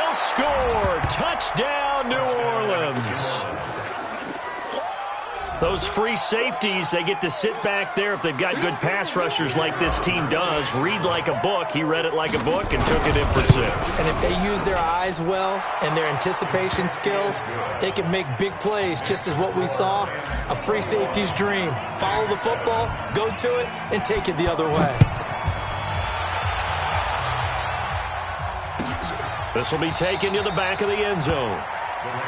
will score. Touchdown, New Orleans. Those free safeties, they get to sit back there if they've got good pass rushers like this team does. Read like a book. He read it like a book and took it in for 6. And if they use their eyes well and their anticipation skills, they can make big plays, just as what we saw. A free safety's dream. Follow the football, go to it, and take it the other way. This will be taken to the back of the end zone.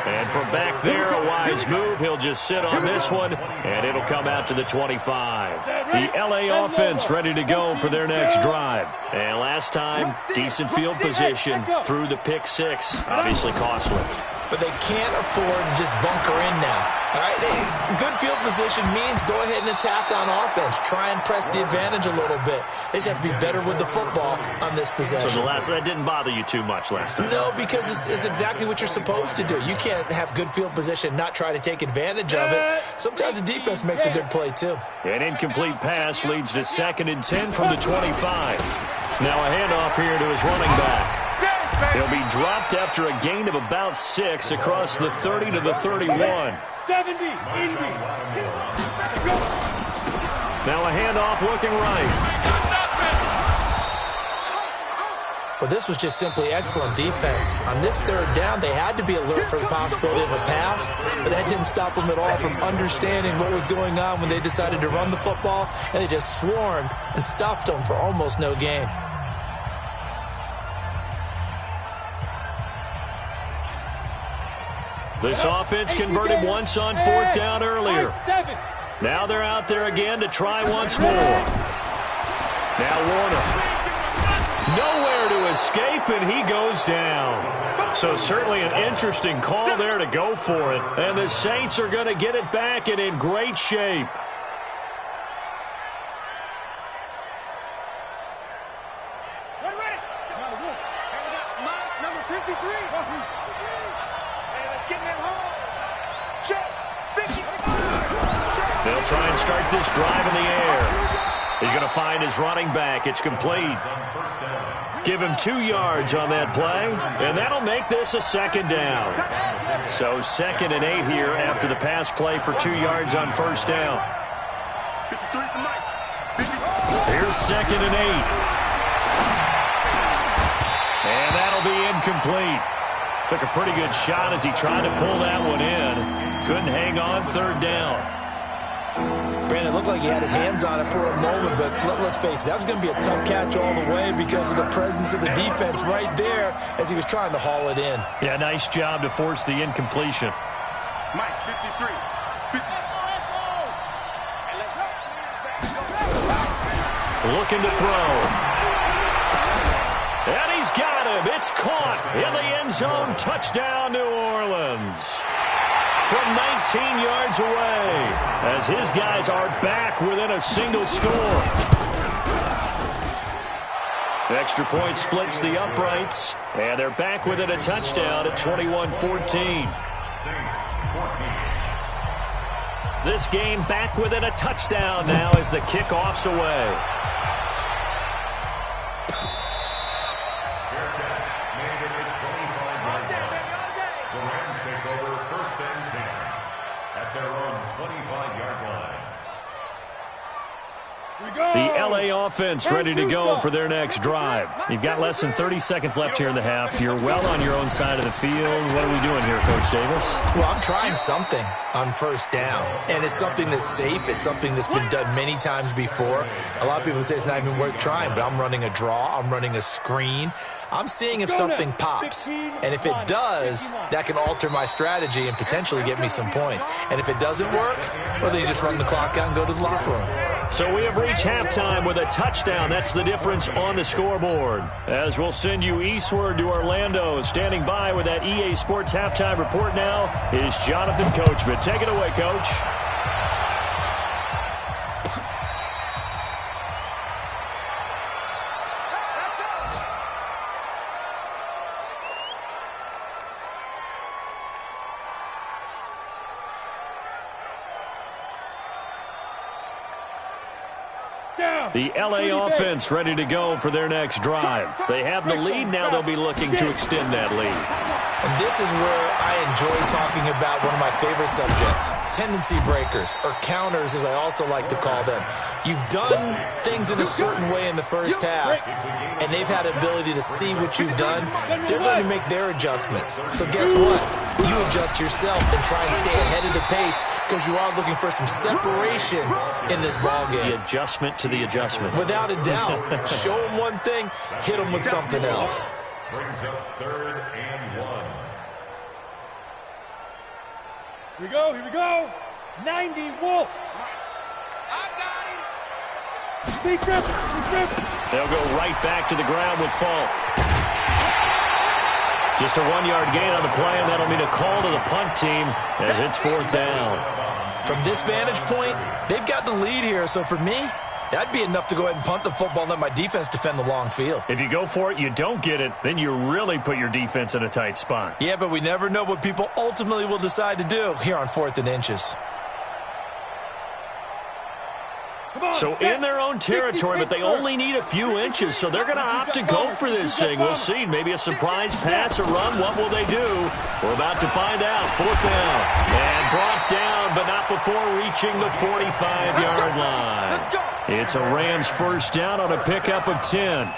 And from back there, a wise move. He'll just sit on this one, and it'll come out to the 25. The LA offense ready to go for their next drive. And last time, decent field position through the pick 6. Obviously costly. But they can't afford to just bunker in now. All right, good field position means go ahead and attack on offense. Try and press the advantage a little bit. They just have to be better with the football on this possession. So that didn't bother you too much last time? No, because it's exactly what you're supposed to do. You can't have good field position, not try to take advantage of it. Sometimes the defense makes a good play, too. An incomplete pass leads to 2nd and 10 from the 25. Now a handoff here to his running back. He'll be dropped after a gain of about 6 across the 30 to the 31. 70, Indy. Now a handoff looking right. Well, this was just simply excellent defense. On this 3rd down, they had to be alert for the possibility of a pass, but that didn't stop them at all from understanding what was going on when they decided to run the football, and they just swarmed and stuffed them for almost no gain. This offense converted once on 4th down earlier. Now they're out there again to try once more. Now Warner. Nowhere to escape, and he goes down. So certainly an interesting call there to go for it. And the Saints are going to get it back and in great shape. Number 53. They'll try and start this drive in the air. He's going to find his running back. It's complete. Give him 2 yards on that play, and that'll make this a 2nd down. So 2nd and 8 here after the pass play for 2 yards on 1st down. Here's 2nd and 8. And that'll be incomplete. Took a pretty good shot as he tried to pull that one in. Couldn't hang on 3rd down. Brandon, it looked like he had his hands on it for a moment, but let's face it, that was going to be a tough catch all the way because of the presence of the defense right there as he was trying to haul it in. Yeah, nice job to force the incompletion. Mike, 53. Looking to throw. And he's got him. It's caught in the end zone. Touchdown, New Orleans. From 19 yards away, as his guys are back within a single score. The extra point splits the uprights, and they're back within a touchdown at 21-14. This game back within a touchdown now as the kickoff's away. The LA offense ready to go for their next drive. You've got less than 30 seconds left here in the half. You're well on your own side of the field. What are we doing here, Coach Davis? Well, I'm trying something on 1st down, and it's something that's safe. It's something that's been done many times before. A lot of people say it's not even worth trying, but I'm running a draw. I'm running a screen. I'm seeing if something pops. And if it does, that can alter my strategy and potentially get me some points. And if it doesn't work, well, then you just run the clock out and go to the locker room. So we have reached halftime with a touchdown. That's the difference on the scoreboard. As we'll send you eastward to Orlando. Standing by with that EA Sports halftime report now is Jonathan Coachman. Take it away, Coach. Down. The LA offense ready to go for their next drive. They have the lead. Now they'll be looking to extend that lead. And this is where I enjoy talking about one of my favorite subjects, tendency breakers, or counters as I also like to call them. You've done things in a certain way in the first half, and they've had the ability to see what you've done. They're going to make their adjustments. So guess what? You adjust yourself and try and stay ahead of the pace because you are looking for some separation in this ballgame. The adjustment to the adjustment. Without a doubt. Show them one thing, hit them with something else. Brings up 3rd and 1. Here we go. 90 Wolf. I got him. Big rip. They'll go right back to the ground with Falk. Just a 1-yard gain on the play, and that'll mean a call to the punt team as it's 4th down. From this vantage point, they've got the lead here, so for me, that'd be enough to go ahead and punt the football and let my defense defend the long field. If you go for it, you don't get it, then you really put your defense in a tight spot. Yeah, but we never know what people ultimately will decide to do here on 4th and inches. So in their own territory, but they only need a few inches, so they're going to opt to go for this thing. We'll see. Maybe a surprise pass or run. What will they do? We're about to find out. 4th down. And brought down, but not before reaching the 45-yard line. It's a Rams 1st down on a pickup of 10.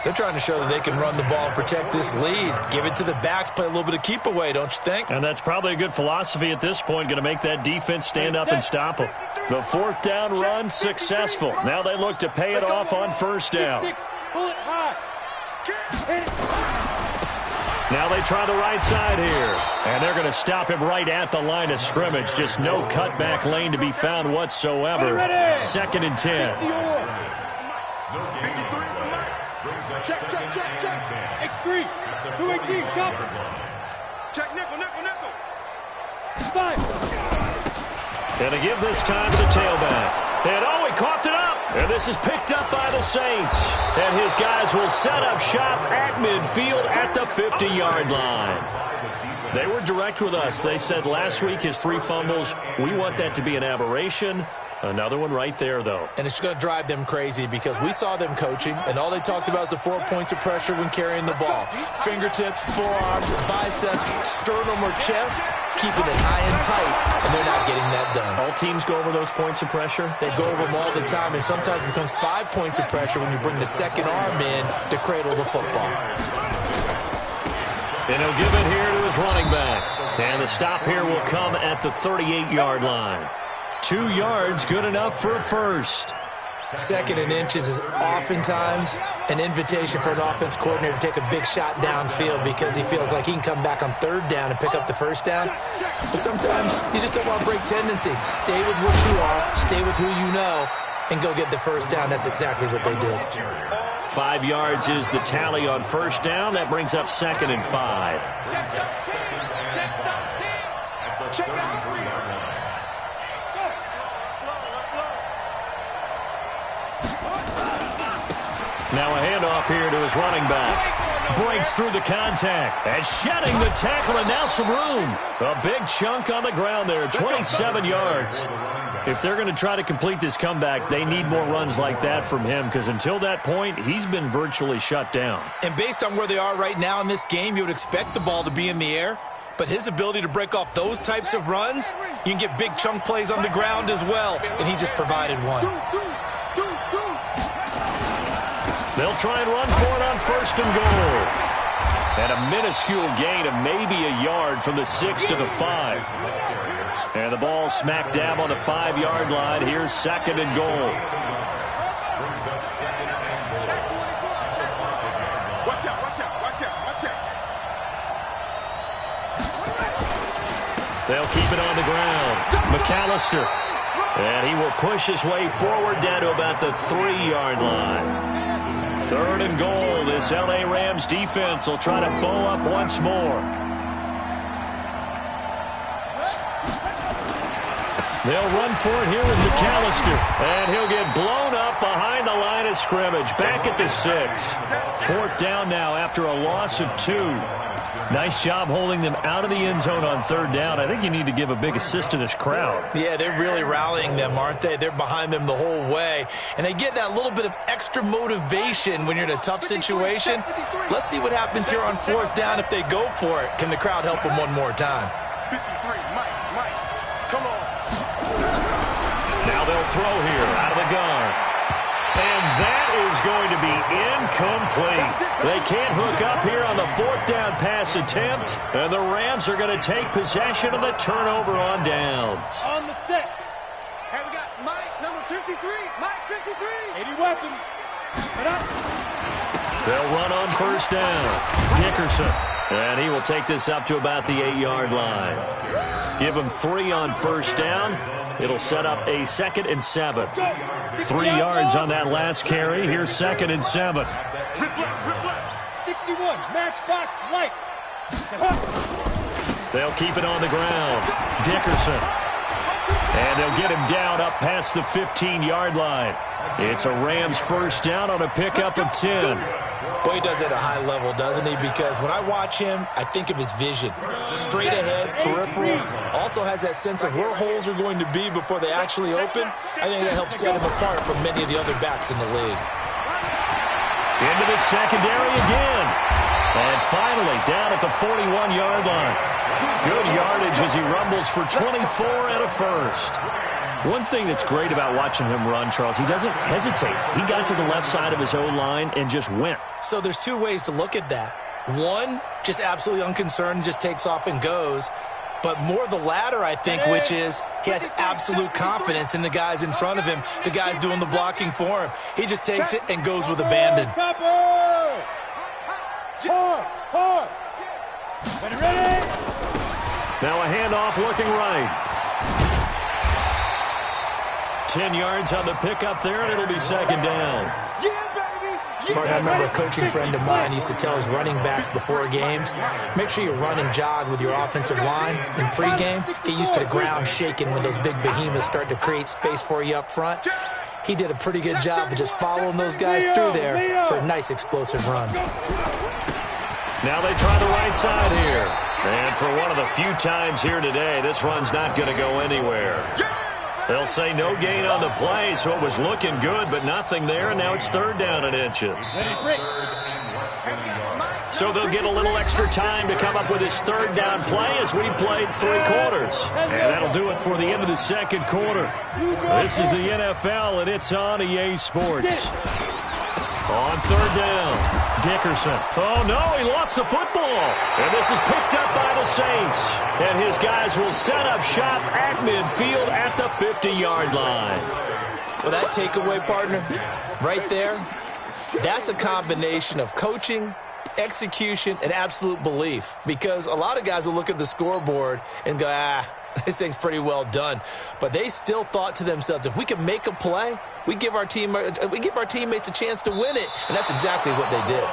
They're trying to show that they can run the ball and protect this lead. Give it to the backs, play a little bit of keep away, don't you think? And that's probably a good philosophy at this point, going to make that defense stand up and stop them. The 4th down run successful. Now they look to pay it off on 1st down. Now they try the right side here. And they're going to stop him right at the line of scrimmage. Just no cutback lane to be found whatsoever. 2nd and 10. Check. X3. 218. Chop. Check nickel. 5. And to give this time to the tailback. And he coughed it up. And this is picked up by the Saints. And his guys will set up shop at midfield at the 50-yard line. They were direct with us. They said last week his 3 fumbles, we want that to be an aberration. Another one right there, though. And it's going to drive them crazy because we saw them coaching, and all they talked about is the 4 points of pressure when carrying the ball. Fingertips, forearms, biceps, sternum, or chest, keeping it high and tight, and they're not getting that done. All teams go over those points of pressure? They go over them all the time, and sometimes it becomes 5 points of pressure when you bring the second arm in to cradle the football. And he'll give it here to his running back. And the stop here will come at the 38-yard line. 2 yards, good enough for a first. 2nd and inches is oftentimes an invitation for an offense coordinator to take a big shot downfield because he feels like he can come back on 3rd down and pick up the 1st down. But sometimes you just don't want to break tendency. Stay with what you are, stay with who you know, and go get the 1st down. That's exactly what they did. 5 yards is the tally on 1st down. That brings up 2nd and 5. Now a handoff here to his running back. Breaks through the contact. And shedding the tackle, and now some room. A big chunk on the ground there, 27 yards. If they're going to try to complete this comeback, they need more runs like that from him because until that point, he's been virtually shut down. And based on where they are right now in this game, you would expect the ball to be in the air. But his ability to break off those types of runs, you can get big chunk plays on the ground as well. And he just provided one. They'll try and run for it on 1st and goal. And a minuscule gain of maybe a yard from the 6 to the 5. And the ball smack dab on the 5-yard line. Here's 2nd and goal. Watch out. They'll keep it on the ground. McAllister. And he will push his way forward down to about the 3-yard line. 3rd and goal. This L.A. Rams defense will try to bow up once more. They'll run for it here with McAllister. And he'll get blown up behind the line of scrimmage. Back at the 6. 4th down now after a loss of 2. Nice job holding them out of the end zone on 3rd down. I think you need to give a big assist to this crowd. Yeah, they're really rallying them, aren't they? They're behind them the whole way. And they get that little bit of extra motivation when you're in a tough situation. Let's see what happens here on 4th down if they go for it. Can the crowd help them one more time? 53, Mike, come on. Now they'll throw here out of the gun. And that is going to be incomplete. They can't hook up here on the 4th down pass attempt. And the Rams are going to take possession of the turnover on downs. On the set. Hey, we got Mike, number 53. Mike, 53. 80 weapons. They'll run on 1st down. Dickerson. And he will take this up to about the 8-yard line. Give him 3 on 1st down. It'll set up a 2nd and 7. 3 yards on that last carry. Here's 2nd and 7. 61, matchbox lights. They'll keep it on the ground. Dickerson. And they'll get him down up past the 15-yard line. It's a Rams 1st down on a pickup of 10. Boy, he does it at a high level, doesn't he? Because when I watch him, I think of his vision. Straight ahead, peripheral. Also has that sense of where holes are going to be before they actually open. I think that helps set him apart from many of the other backs in the league. Into the secondary again. And finally, down at the 41-yard line. Good yardage as he rumbles for 24 and a 1st. One thing that's great about watching him run, Charles, he doesn't hesitate. He got to the left side of his own line and just went. So there's 2 ways to look at that. One, just absolutely unconcerned, just takes off and goes. But more the latter, I think, which is he has absolute confidence in the guys in front of him, the guys doing the blocking for him. He just takes it and goes with abandon. Hard. Ready? Now a handoff looking right. 10 yards on the pickup there, and it'll be 2nd down. I remember a coaching friend of mine used to tell his running backs before games, make sure you run and jog with your offensive line in pregame. Get used to the ground shaking when those big behemoths start to create space for you up front. He did a pretty good job of just following those guys through there for a nice explosive run. Now they try the right side here. And for one of the few times here today, this run's not going to go anywhere. They'll say no gain on the play, so it was looking good, but nothing there, and now it's 3rd down and inches. So they'll get a little extra time to come up with his 3rd down play as we played 3 quarters. And that'll do it for the end of the 2nd quarter. This is the NFL, and it's on EA Sports. On 3rd down. Dickerson. Oh, no, he lost the football. And this is picked up by the Saints. And his guys will set up shop at midfield at the 50-yard line. Well, that takeaway, partner, right there, that's a combination of coaching, execution, and absolute belief. Because a lot of guys will look at the scoreboard and go, this thing's pretty well done. But they still thought to themselves, if we can make a play, we give our teammates a chance to win it. And that's exactly what they did.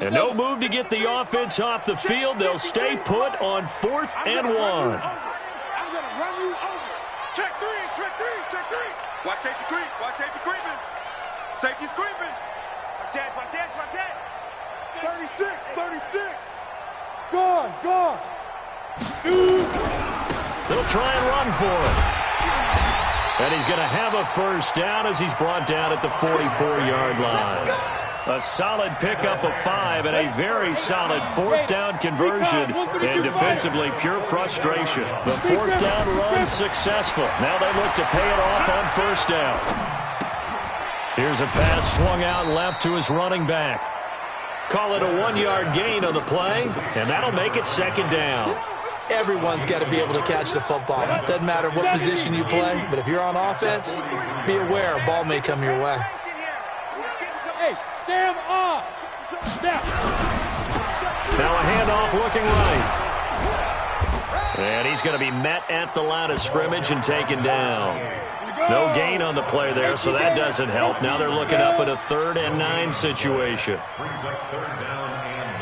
And no move to get the offense off the field. They'll stay put on 4th and 1. I'm going to run you over. Check 3. Watch safety creep. Creeping. Safety's creeping. Watch that. 36. Gone. They'll try and run for it. And he's going to have a 1st down as he's brought down at the 44-yard line. A solid pickup of 5 and a very solid 4th down conversion. And defensively, pure frustration. The 4th down run successful. Now they look to pay it off on 1st down. Here's a pass swung out left to his running back. Call it a 1-yard gain on the play, and that'll make it 2nd down. Everyone's got to be able to catch the football. Doesn't matter what position you play, but if you're on offense, be aware a ball may come your way. Hey, Sam on. Now a handoff looking right. And he's going to be met at the line of scrimmage and taken down. No gain on the play there, so that doesn't help. Now they're looking up at a 3rd and 9 situation. Brings up 3rd down and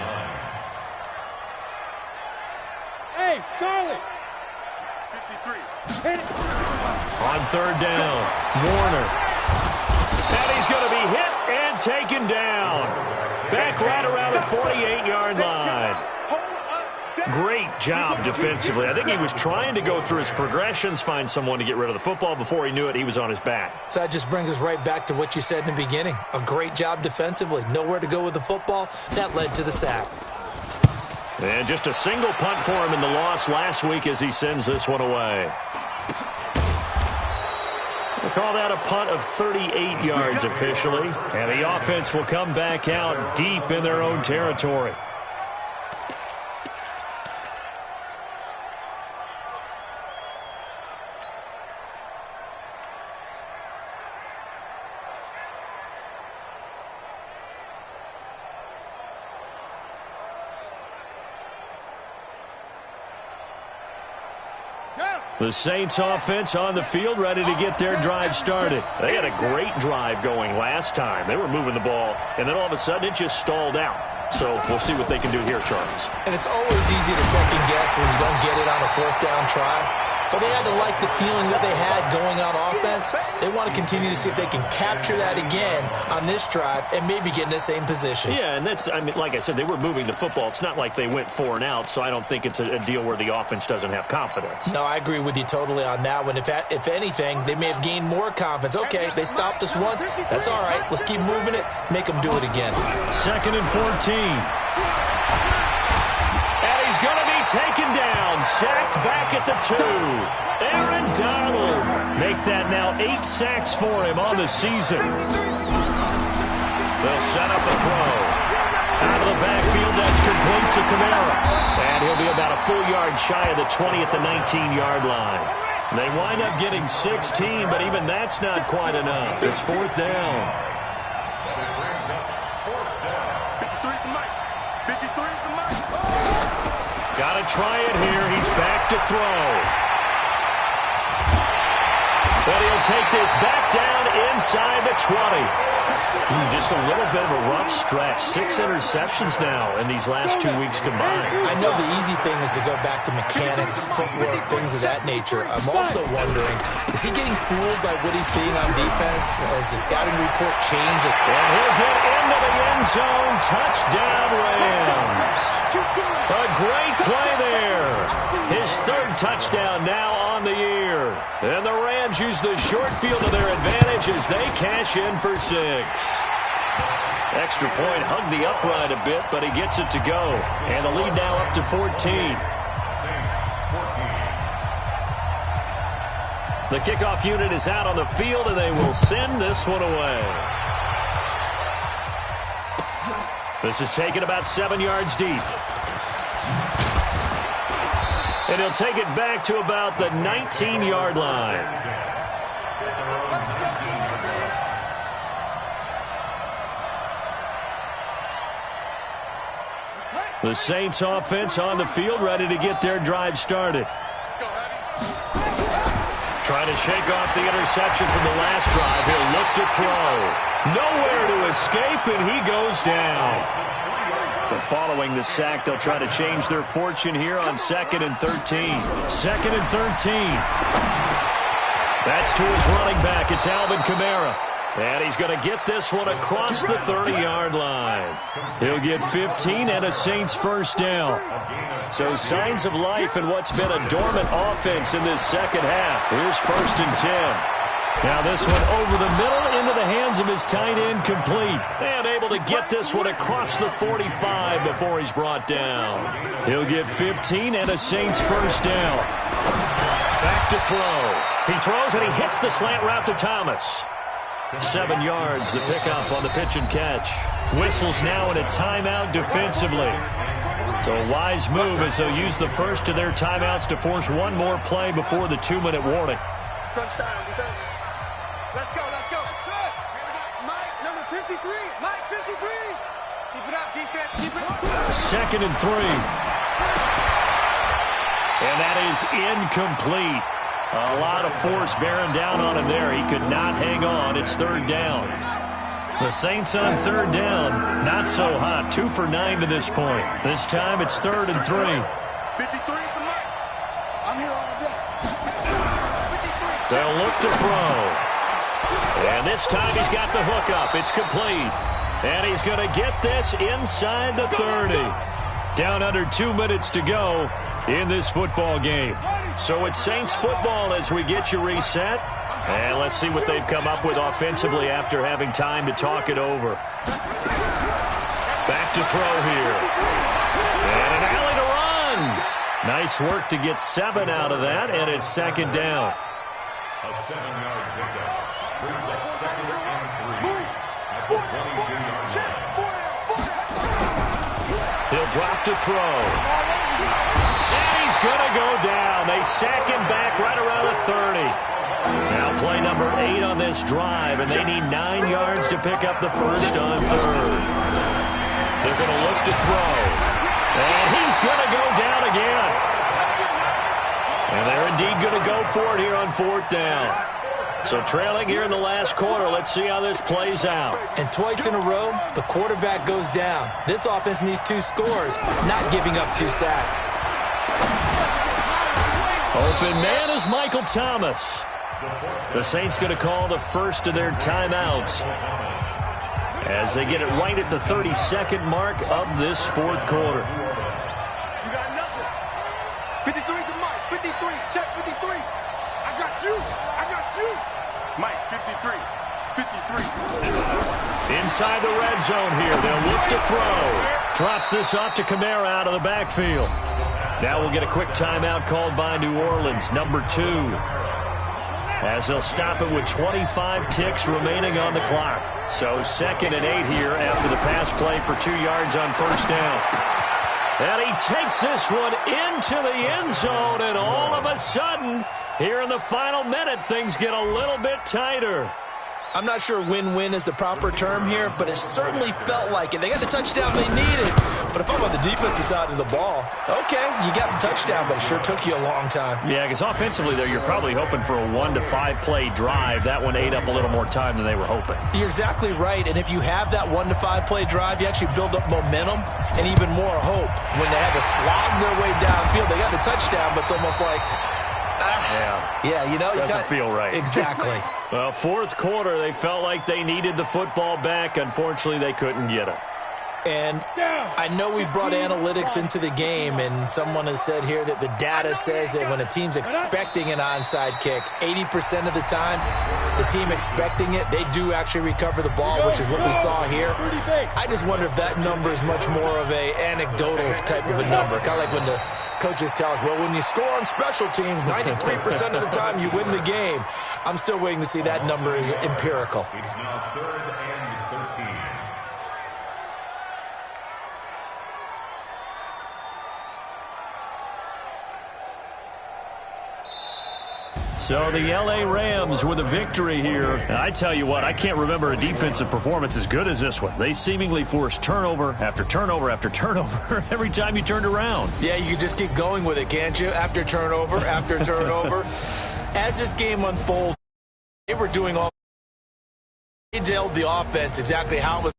9. Hey, Charlie. 53. Hit it. On 3rd down, Warner. And he's going to be hit and taken down. Back right around the 48-yard line. Great job defensively. I think he was trying to go through his progressions, find someone to get rid of the football. Before he knew it, he was on his back. So that just brings us right back to what you said in the beginning. A great job defensively. Nowhere to go with the football. That led to the sack. And just a single punt for him in the loss last week as he sends this one away. We'll call that a punt of 38 yards officially. And the offense will come back out deep in their own territory. The Saints offense on the field ready to get their drive started. They had a great drive going last time. They were moving the ball, and then all of a sudden it just stalled out. So we'll see what they can do here, Charles. And it's always easy to second guess when you don't get it on a 4th down try. But they had to like the feeling that they had going on offense. They want to continue to see if they can capture that again on this drive and maybe get in the same position. Yeah, and that's, I mean, like I said, they were moving the football. It's not like they went 4 and out, so I don't think it's a deal where the offense doesn't have confidence. No, I agree with you totally on that one. If anything, they may have gained more confidence. Okay, they stopped us once. That's all right. Let's keep moving it. Make them do it again. 2nd and 14. And he's going to be taken down. Sacked back at the 2. Aaron Donald make that now 8 sacks for him on the season. They'll set up a throw. Out of the backfield, that's complete to Kamara. And he'll be about a full yard shy of the 20 at the 19-yard line. They wind up getting 16, but even that's not quite enough. It's 4th down. 53's the mic. 53's the mic. Got to try it here. He's back to throw. But he'll take this back down inside the 20. Just a little bit of a rough stretch. 6 interceptions now in these last 2 weeks combined. I know the easy thing is to go back to mechanics, footwork, things of that nature. I'm also wondering, is he getting fooled by what he's seeing on defense? Has the scouting report changed? And he'll get into the end zone. Touchdown, Rams. A great play there. His 3rd touchdown now on the year. And the Rams use the short field to their advantage as they cash in for 6. Extra point hugged the upright a bit, but he gets it to go. And the lead now up to 14. The kickoff unit is out on the field, and they will send this one away. This is taken about 7 yards deep. And he'll take it back to about the 19-yard line. The Saints offense on the field ready to get their drive started. Trying to shake off the interception from the last drive. He'll look to throw. Nowhere to escape, and he goes down. But following the sack, they'll try to change their fortune here on 2nd and 13. 2nd and 13. That's to his running back. It's Alvin Kamara. And he's going to get this one across the 30-yard line. He'll get 15 and a Saints 1st down. So signs of life in what's been a dormant offense in this second half. Here's 1st and 10. Now this one over the middle into the hands of his tight end, complete. And able to get this one across the 45 before he's brought down. He'll get 15 and a Saints 1st down. Back to throw. He throws and he hits the slant route to Thomas. 7 yards, the pickup on the pitch and catch. Whistles now in a timeout defensively. So a wise move as they'll use the first of their timeouts to force one more play before the 2-minute warning. Crunch time, defense. Let's go, let's go. Mike, number 53. Mike, 53. Keep it up, defense. Keep it up. 2nd and 3. And that is incomplete. A lot of force bearing down on him there. He could not hang on. It's third down. The Saints on third down, not so hot. 2 for 9 to this point. This time it's 3rd and 3. 53 is the mark. I'm here all day. 53. They'll look to throw. And this time he's got the hook up. It's complete. And he's going to get this inside the 30. Down under 2 minutes to go in this football game. So it's Saints football as we get you reset. And let's see what they've come up with offensively after having time to talk it over. Back to throw here. And an alley to run. Nice work to get 7 out of that, and it's 2nd down. A 7-yard pickup brings up 2nd and 3 at the 22-yard line. He'll drop to throw. And he's going to go down. They sack him back right around the 30. Now play number 8 on this drive, and they need 9 yards to pick up the first on 3rd. They're going to look to throw. And he's going to go down again. And they're indeed going to go for it here on 4th down. So trailing here in the last quarter. Let's see how this plays out. And twice in a row, the quarterback goes down. This offense needs 2 scores, not giving up 2 sacks. Open man is Michael Thomas. The Saints going to call the first of their timeouts as they get it right at the 32nd mark of this 4th quarter. You got nothing. 53 is the mark. 53. Check 53. I got you. I got you. Mike, 53. 53. Inside the red zone here. They'll look to throw. Drops this off to Kamara out of the backfield. Now we'll get a quick timeout called by New Orleans, number 2. As they'll stop it with 25 ticks remaining on the clock. So 2nd and 8 here after the pass play for 2 yards on 1st down. And he takes this one into the end zone, and all of a sudden, here in the final minute, things get a little bit tighter. I'm not sure win-win is the proper term here, but it certainly felt like it. They got the touchdown they needed. But if I'm on the defensive side of the ball, okay, you got the touchdown, but it sure took you a long time. Yeah, because offensively there, you're probably hoping for a 1 to 5 play drive. That one ate up a little more time than they were hoping. You're exactly right, and if you have that 1 to 5 play drive, you actually build up momentum and even more hope. When they had to slog their way downfield, they got the touchdown, but it's almost like, yeah, you know, doesn't feel right. Exactly. Well, 4th quarter, they felt like they needed the football back. Unfortunately, they couldn't get it. And I know we brought analytics into the game, and someone has said here that the data says that when a team's expecting an onside kick, 80% of the time, the team expecting it, they do actually recover the ball, which is what we saw here. I just wonder if that number is much more of a anecdotal type of a number, kind of like when the coaches tell us, well, when you score on special teams, 93% of the time you win the game. I'm still waiting to see that number is empirical. It's now 3rd and 13. So the L.A. Rams with a victory here. And I tell you what, I can't remember a defensive performance as good as this one. They seemingly forced turnover after turnover after turnover every time you turned around. Yeah, you can just keep going with it, can't you? After turnover, after turnover. As this game unfolds, they were doing all. They detailed the offense exactly how it was.